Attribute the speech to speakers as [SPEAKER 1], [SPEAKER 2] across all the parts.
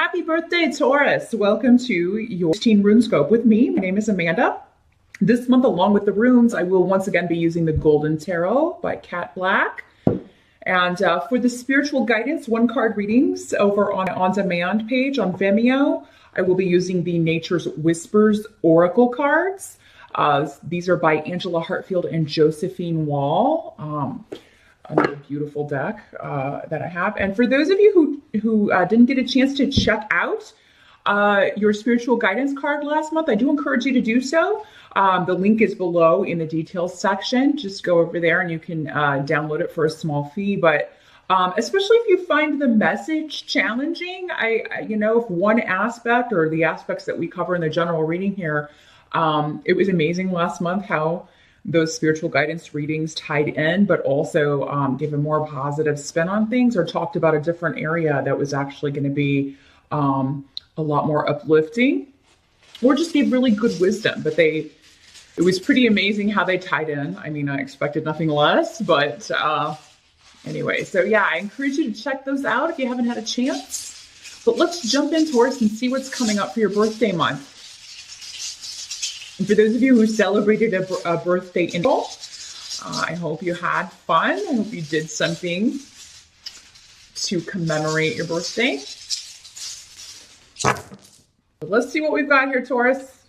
[SPEAKER 1] Happy birthday, Taurus. Welcome to your 16 RuneScope with me. My name is Amanda. This month, along with the runes, I will once again be using the Golden Tarot by Cat Black. And for the spiritual guidance, one-card readings over on on-demand page on Vimeo, I will be using the Nature's Whispers Oracle cards. These are by Angela Hartfield and Josephine Wall. Another beautiful deck that I have. And for those of you who didn't get a chance to check out your spiritual guidance card last month, I do encourage you to do so. The link is below in the details section. Just go over there and you can download it for a small fee. But especially if you find the message challenging, if one aspect or the aspects that we cover in the general reading here, it was amazing last month how those spiritual guidance readings tied in, but also gave a more positive spin on things or talked about a different area that was actually going to be a lot more uplifting or just gave really good wisdom. But it was pretty amazing how they tied in. I mean, I expected nothing less, but anyway, so yeah, I encourage you to check those out if you haven't had a chance. But let's jump in, Taurus, and see what's coming up for your birthday month. And for those of you who celebrated a birthday interval, I hope you had fun. I hope you did something to commemorate your birthday. But let's see what we've got here, Taurus.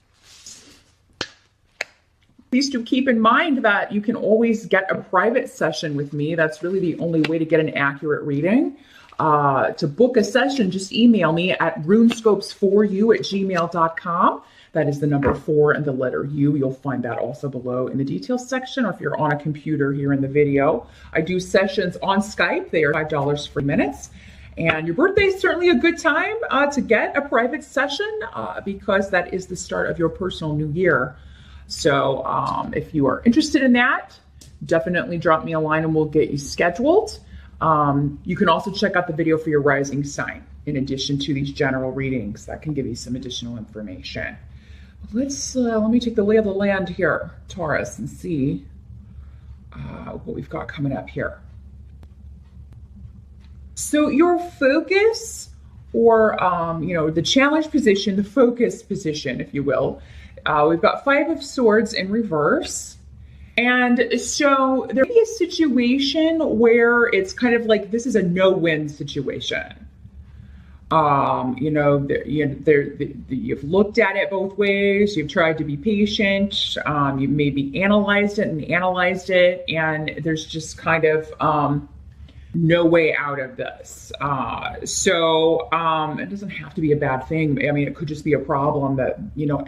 [SPEAKER 1] Please do keep in mind that you can always get a private session with me. That's really the only way to get an accurate reading. To book a session, just email me at runescopes4u@gmail.com. That is the number 4 and the letter U. You'll find that also below in the details section, or if you're on a computer here in the video. I do sessions on Skype. They are $5 for minutes. And your birthday is certainly a good time to get a private session because that is the start of your personal new year. So if you are interested in that, definitely drop me a line and we'll get you scheduled. You can also check out the video for your rising sign in addition to these general readings. That can give you some additional information. Let me take the lay of the land here, Taurus, and see what we've got coming up here. So your focus or, the challenge position, the focus position, if you will, we've got 5 of Swords in reverse. And so there may be a situation where it's kind of like this is a no-win situation. You've looked at it both ways. You've tried to be patient. You maybe analyzed it, and there's just kind of no way out of this. So it doesn't have to be a bad thing. I mean, it could just be a problem that,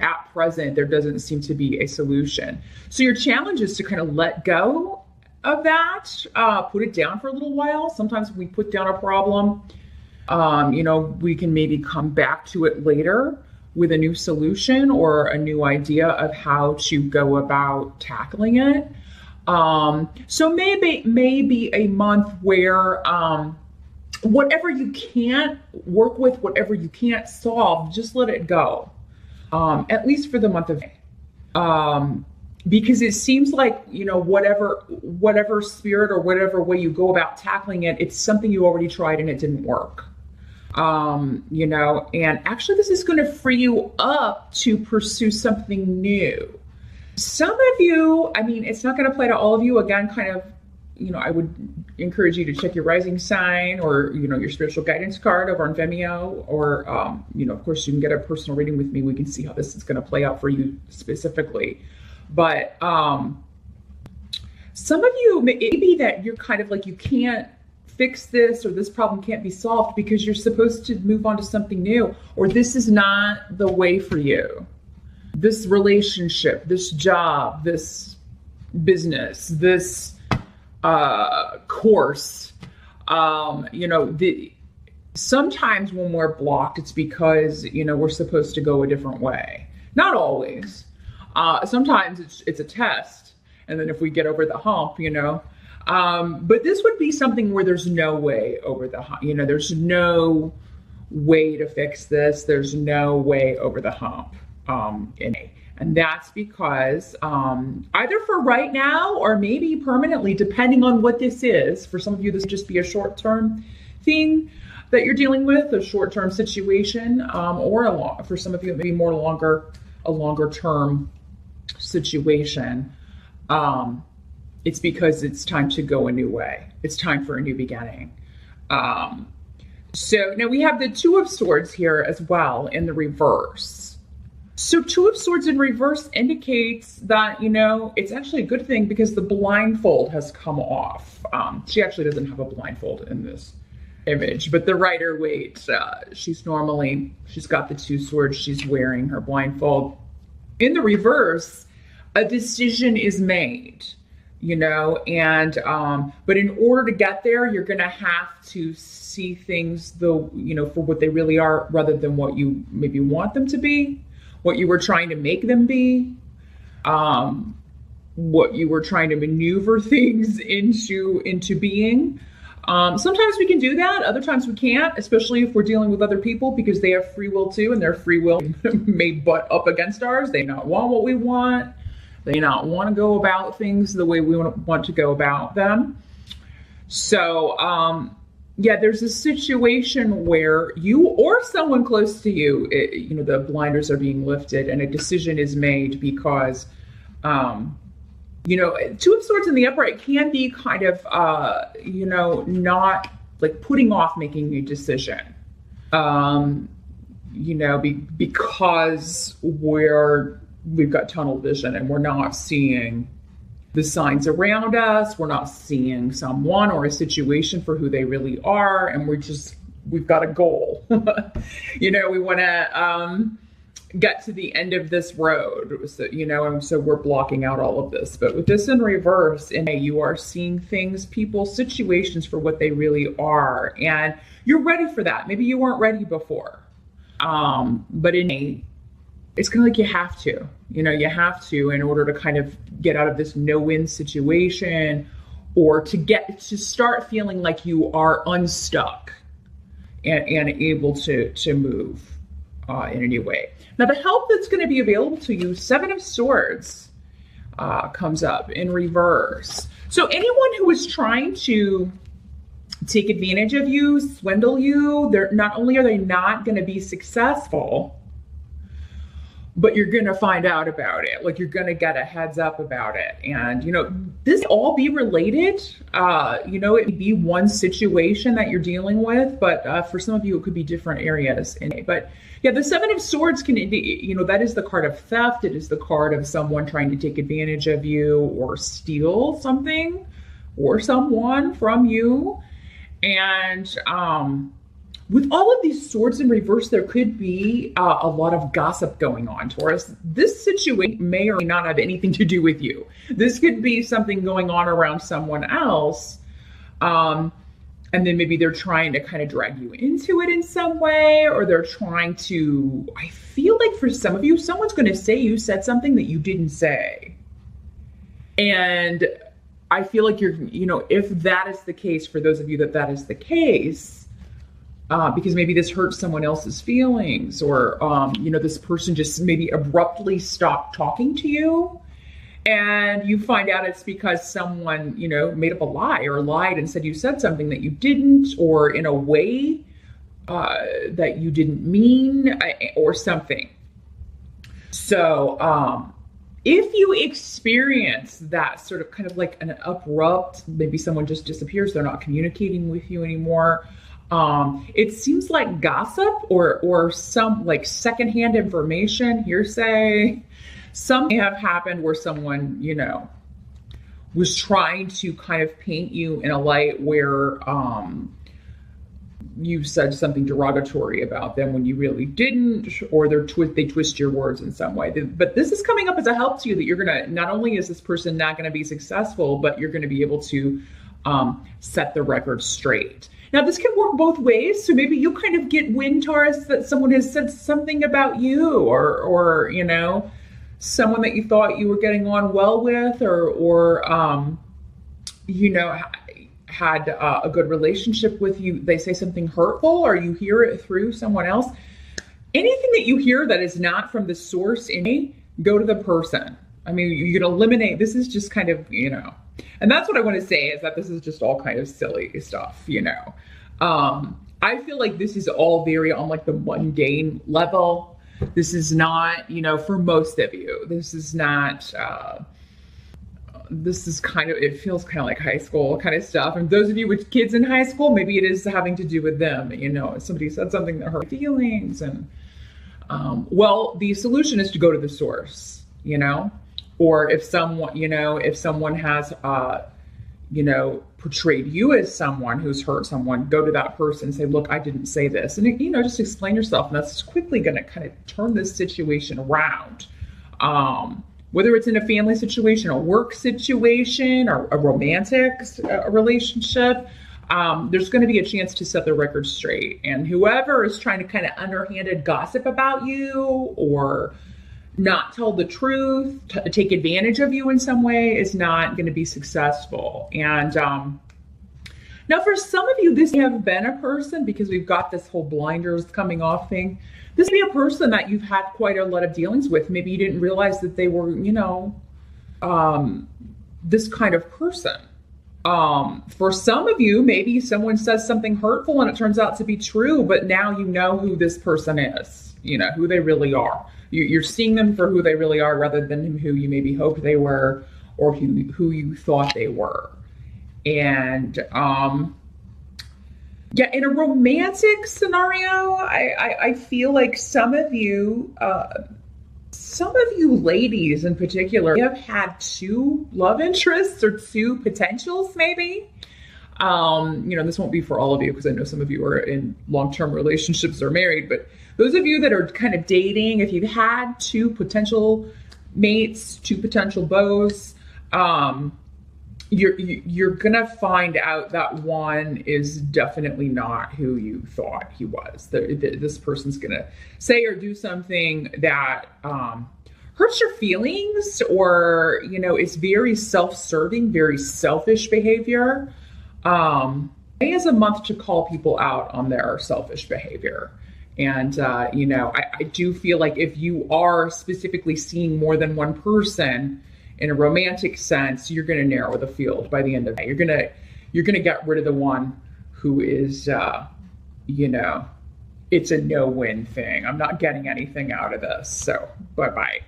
[SPEAKER 1] at present, there doesn't seem to be a solution. So your challenge is to kind of let go of that, put it down for a little while. Sometimes when we put down a problem, we can maybe come back to it later with a new solution or a new idea of how to go about tackling it. So maybe a month where whatever you can't work with, whatever you can't solve, just let it go. At least for the month of May. Because it seems like, whatever spirit or whatever way you go about tackling it, it's something you already tried and it didn't work. And actually this is going to free you up to pursue something new. Some of you, it's not going to apply to all of you. Again, kind of, I would encourage you to check your rising sign or, your spiritual guidance card over on Vimeo, or, of course you can get a personal reading with me. We can see how this is going to play out for you specifically. But some of you, it may be that you're kind of like, you can't fix this or this problem can't be solved because you're supposed to move on to something new, or this is not the way for you. This relationship, this job, this business, this course, sometimes when we're blocked, it's because, we're supposed to go a different way. Not always. Sometimes it's a test. And then if we get over the hump, but this would be something where there's no way over the hump. There's no way to fix this. There's no way over the hump. And that's because either for right now or maybe permanently, depending on what this is. For some of you, this would just be a short-term thing. that you're dealing with, a short-term situation, or for some of you, maybe a longer term situation. It's because it's time to go a new way. It's time for a new beginning. So now we have the Two of Swords here as well in the reverse. So Two of Swords in reverse indicates that, it's actually a good thing because the blindfold has come off. She actually doesn't have a blindfold in this image, but the Rider-Waite, she's got the Two Swords, she's wearing her blindfold. In the reverse, a decision is made, but in order to get there, you're going to have to see things for what they really are, rather than what you maybe want them to be, what you were trying to make them be, what you were trying to maneuver things into being. Sometimes we can do that. Other times we can't, especially if we're dealing with other people, because they have free will too, and their free will may butt up against ours. They not want what we want. They not want to go about things the way we want to go about them. So, there's a situation where you or someone close to you, the blinders are being lifted and a decision is made because, Two of Swords in the upright can be kind of, not like putting off making a decision, because we've got tunnel vision and we're not seeing the signs around us. We're not seeing someone or a situation for who they really are. And we've got a goal. We want to, get to the end of this road, and so we're blocking out all of this. But with this in reverse, you are seeing things, people, situations for what they really are, and you're ready for that. Maybe you weren't ready before, but it's kind of like you have to, in order to kind of get out of this no-win situation, or to start feeling like you are unstuck and able to move in a new way. Now, the help that's going to be available to you, Seven of Swords comes up in reverse. So anyone who is trying to take advantage of you, swindle you, not only are they not going to be successful, but you're going to find out about it. Like, you're going to get a heads up about it. And, this all be related. It would be one situation that you're dealing with, but for some of you, it could be different areas. But yeah, the Seven of Swords can, that is the card of theft. It is the card of someone trying to take advantage of you or steal something or someone from you. And, with all of these swords in reverse, there could be a lot of gossip going on, Taurus. This situation may or may not have anything to do with you. This could be something going on around someone else. And then maybe they're trying to kind of drag you into it in some way, or they're trying to, I feel like for some of you, someone's going to say you said something that you didn't say. And I feel like if that is the case, for those of you that is the case, because maybe this hurts someone else's feelings, or, this person just maybe abruptly stopped talking to you, and you find out it's because someone, made up a lie or lied and said you said something that you didn't, or in a way that you didn't mean, or something. So if you experience that sort of kind of like an abrupt, maybe someone just disappears, they're not communicating with you anymore, it seems like gossip or some like secondhand information, hearsay, something have happened where someone, was trying to kind of paint you in a light where, you said something derogatory about them when you really didn't, or they twist your words in some way. But this is coming up as a help to you, that you're going to, not only is this person not going to be successful, but you're going to be able to, set the record straight. Now, this can work both ways. So maybe you kind of get wind, Taurus, that someone has said something about you, or someone that you thought you were getting on well with, or had a good relationship with you. They say something hurtful, or you hear it through someone else. Anything that you hear that is not from the source, go to the person. I mean, you can eliminate, this is just kind of, and that's what I want to say, is that this is just all kind of silly stuff, I feel like this is all very on like the mundane level. This is not, for most of you, this is not, this is kind of, it feels kind of like high school kind of stuff. And those of you with kids in high school, maybe it is having to do with them. Somebody said something that hurt feelings. And, well, the solution is to go to the source, or if someone has, portrayed you as someone who's hurt someone, go to that person and say, look, I didn't say this. And, just explain yourself. And that's quickly going to kind of turn this situation around. Whether it's in a family situation, a work situation, or a romantic relationship, there's going to be a chance to set the record straight. And whoever is trying to kind of underhanded gossip about you or not tell the truth, take advantage of you in some way is not going to be successful. And now for some of you, this may have been a person, because we've got this whole blinders coming off thing. This may be a person that you've had quite a lot of dealings with. Maybe you didn't realize that they were, this kind of person. For some of you, maybe someone says something hurtful and it turns out to be true, but now you know who this person is, who they really are. You're seeing them for who they really are rather than who you maybe hoped they were or who you thought they were. And, yeah, in a romantic scenario, I feel like some of you ladies in particular have had two love interests or two potentials maybe. This won't be for all of you because I know some of you are in long-term relationships or married, but those of you that are kind of dating, if you've had two potential mates, two potential beaus, you're gonna find out that one is definitely not who you thought he was. This person's gonna say or do something that hurts your feelings, or is very self-serving, very selfish behavior. May is a month to call people out on their selfish behavior. And I do feel like if you are specifically seeing more than one person in a romantic sense, you're going to narrow the field by the end of the day. You're going to get rid of the one who is, it's a no-win thing. I'm not getting anything out of this. So bye-bye.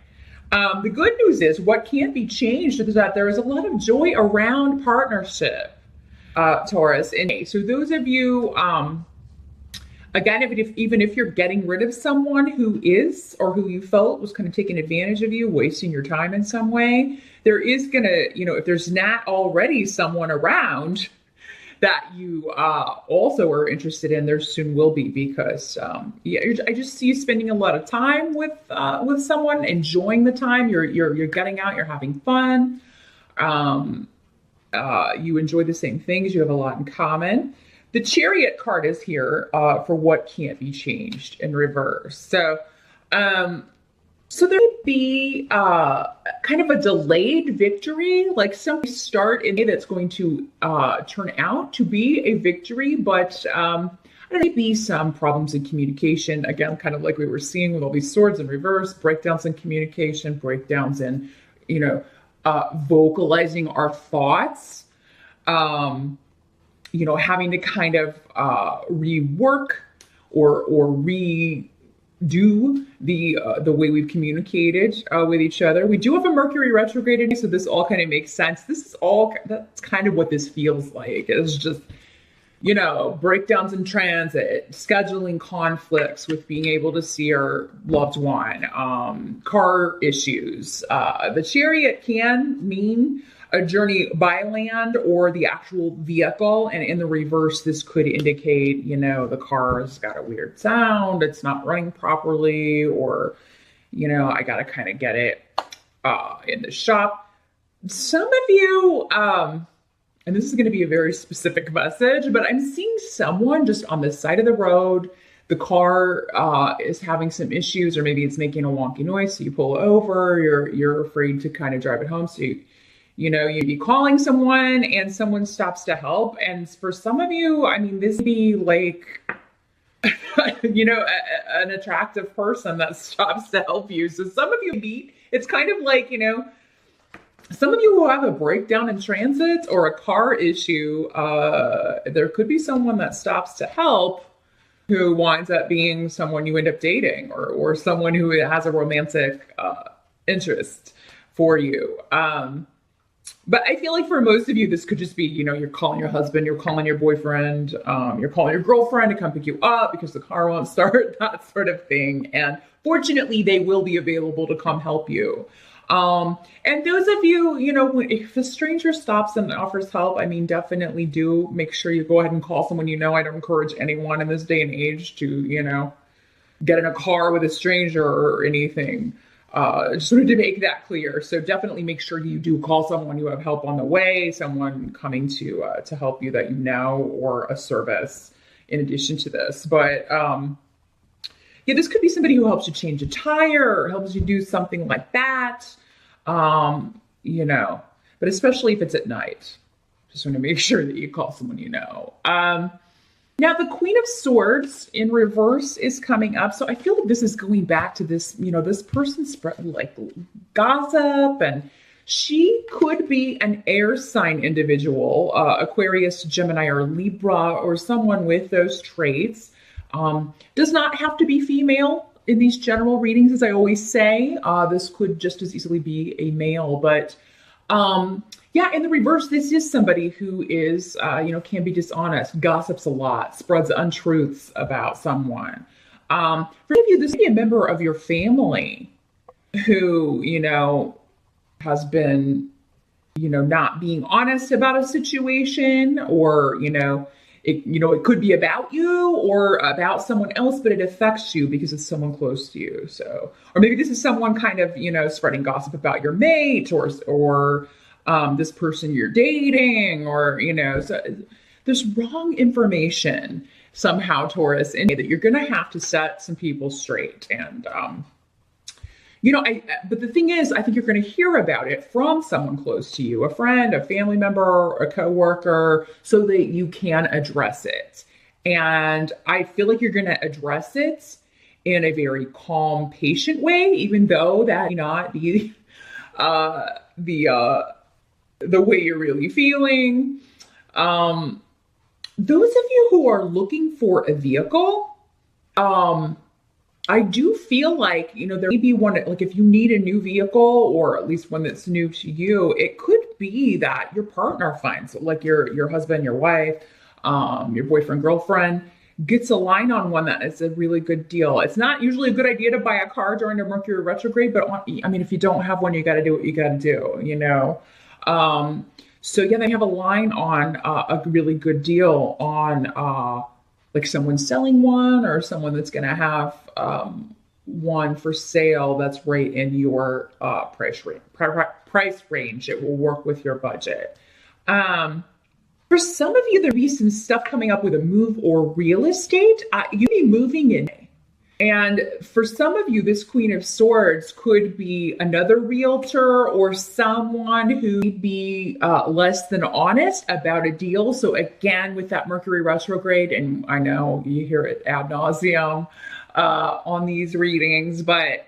[SPEAKER 1] The good news is what can't be changed is that there is a lot of joy around partnership, Taurus. And so those of you, again, even if you're getting rid of someone who is, or who you felt was kind of taking advantage of you, wasting your time in some way, there is going to, if there's not already someone around that you also are interested in, there soon will be, because I just see you spending a lot of time with someone, enjoying the time. You're getting out, you're having fun. You enjoy the same things. You have a lot in common. The Chariot card is here for what can't be changed in reverse. So there may be kind of a delayed victory, like some start in a that's going to turn out to be a victory, but there may be some problems in communication. Again, kind of like we were seeing with all these swords in reverse, breakdowns in communication, breakdowns in, vocalizing our thoughts. Having to kind of rework or redo the way we've communicated with each other. We do have a Mercury retrograde, so this all kind of makes sense. That's kind of what this feels like. It's just, breakdowns in transit, scheduling conflicts with being able to see our loved one, car issues. The Chariot can mean a journey by land or the actual vehicle. And in the reverse, this could indicate, the car's got a weird sound, it's not running properly, or, I got to kind of get it in the shop. Some of you, and this is going to be a very specific message, but I'm seeing someone just on the side of the road. The car is having some issues, or maybe it's making a wonky noise. So you pull over, you're afraid to kind of drive it home. So you'd be calling someone and someone stops to help. And for some of you, this would be like, an attractive person that stops to help you. So some of you, it's kind of like, some of you who have a breakdown in transit or a car issue, there could be someone that stops to help. who winds up being someone you end up dating, or someone who has a romantic interest for you. But I feel like for most of you, this could just be, you're calling your husband, you're calling your boyfriend, you're calling your girlfriend to come pick you up because the car won't start, that sort of thing. And fortunately, they will be available to come help you. And those of you, if a stranger stops and offers help, I mean, definitely do make sure you go ahead and call someone you know. I don't encourage anyone in this day and age to, get in a car with a stranger or anything. Just wanted to make that clear. So definitely make sure you do call someone you have help on the way, someone coming to help you that you know, or a service in addition to this. But yeah, this could be somebody who helps you change a tire or helps you do something like that, but especially if it's at night. Just want to make sure that you call someone you know. Now, the Queen of Swords in reverse is coming up. So I feel like this is going back to this, this person spread like gossip, and she could be an air sign individual, Aquarius, Gemini, or Libra, or someone with those traits. Does not have to be female in these general readings, as I always say. This could just as easily be a male, but yeah, in the reverse, this is somebody who is, can be dishonest, gossips a lot, spreads untruths about someone. For some of you, this could be a member of your family who, has been, not being honest about a situation, or, it could be about you or about someone else, but it affects you because it's someone close to you. So, or maybe this is someone kind of, spreading gossip about your mate or this person you're dating, or, so there's wrong information somehow, Taurus, and that you're going to have to set some people straight. And, but the thing is, I think you're going to hear about it from someone close to you, a friend, a family member, a coworker, so that you can address it. And I feel like you're going to address it in a very calm, patient way, even though that may not be the way you're really feeling. Those of you who are looking for a vehicle, I do feel like, there may be one, like if you need a new vehicle, or at least one that's new to you, it could be that your partner finds, like your husband, your wife, your boyfriend, girlfriend, gets a line on one that is a really good deal. It's not usually a good idea to buy a car during a Mercury retrograde, but if you don't have one, you got to do what you got to do, So yeah, they have a line on a really good deal on like someone selling one, or someone that's going to have one for sale that's right in your price range. It will work with your budget. For some of you, there'll be some stuff coming up with a move or real estate. You'll be moving in. And for some of you, this Queen of Swords could be another realtor or someone who may be less than honest about a deal. So again, with that Mercury retrograde, and I know you hear it ad nauseum on these readings, but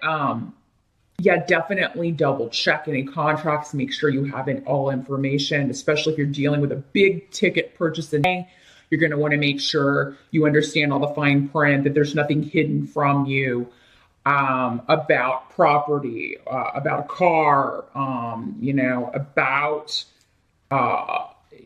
[SPEAKER 1] yeah, definitely double check any contracts, make sure you have all information, especially if you're dealing with a big ticket purchase. You're going to want to make sure you understand all the fine print, that there's nothing hidden from you about property, about a car, about,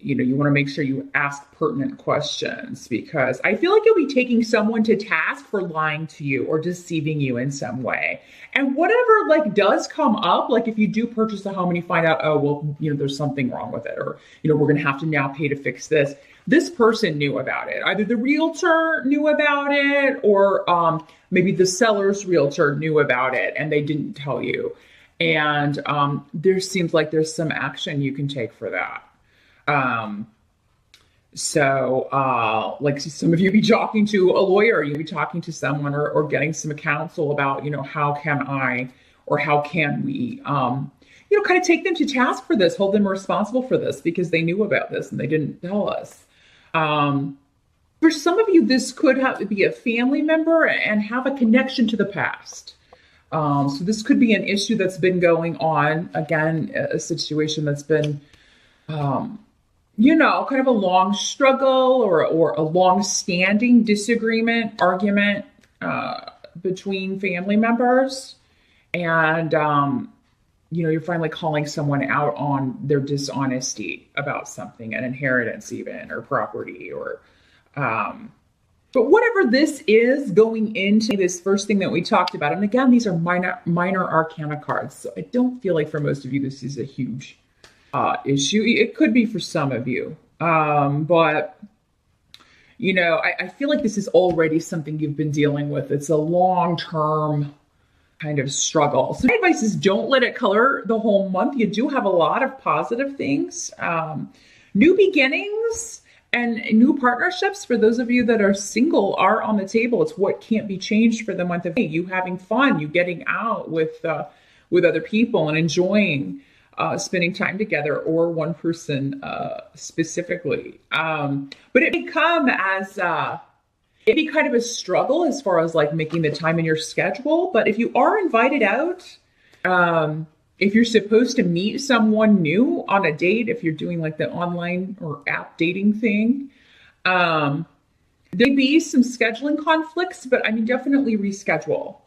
[SPEAKER 1] you want to make sure you ask pertinent questions, because I feel like you'll be taking someone to task for lying to you or deceiving you in some way. And whatever does come up, like if you do purchase a home and you find out, oh, well, there's something wrong with it, or, we're going to have to now pay to fix this. This person knew about it. Either the realtor knew about it, or maybe the seller's realtor knew about it and they didn't tell you. And there seems like there's some action you can take for that. Like some of you be talking to a lawyer, you be talking to someone, or getting some counsel about, how can I, or how can we, kind of take them to task for this, hold them responsible for this because they knew about this and they didn't tell us. For some of you, this could have to be a family member and have a connection to the past. So this could be an issue that's been going on. Again, a situation that's been kind of a long struggle or a long standing disagreement, argument between family members. And, you're finally calling someone out on their dishonesty about something, an inheritance even, or property, or, but whatever this is going into this first thing that we talked about. And again, these are minor arcana cards. So I don't feel like for most of you, this is a huge issue. It could be for some of you. But I feel like this is already something you've been dealing with. It's a long-term kind of struggle. So my advice is don't let it color the whole month. You do have a lot of positive things, new beginnings and new partnerships. For those of you that are single are on the table. It's what can't be changed for the month of May. You having fun, you getting out with other people and enjoying spending time together, or one person specifically. But it may come as it'd be kind of a struggle as far as like making the time in your schedule. But if you are invited out, if you're supposed to meet someone new on a date, if you're doing like the online or app dating thing, there may be some scheduling conflicts, but definitely reschedule,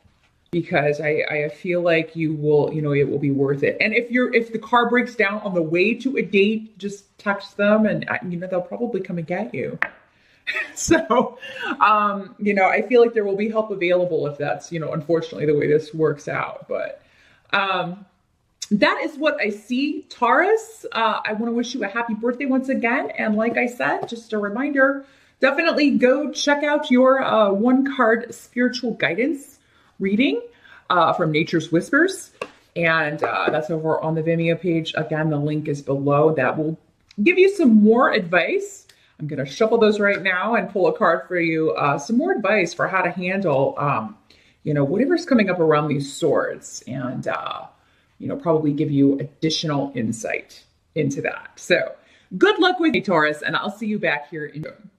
[SPEAKER 1] because I feel like you will, it will be worth it. And if the car breaks down on the way to a date, just text them and, they'll probably come and get you. So, I feel like there will be help available if that's, unfortunately the way this works out. But that is what I see, Taurus. I want to wish you a happy birthday once again. And like I said, just a reminder, definitely go check out your one card spiritual guidance reading from Nature's Whispers. And that's over on the Vimeo page. Again, the link is below. That will give you some more advice. I'm going to shuffle those right now and pull a card for you. Some more advice for how to handle, whatever's coming up around these swords, and, probably give you additional insight into that. So good luck with you, Taurus, and I'll see you back here in June.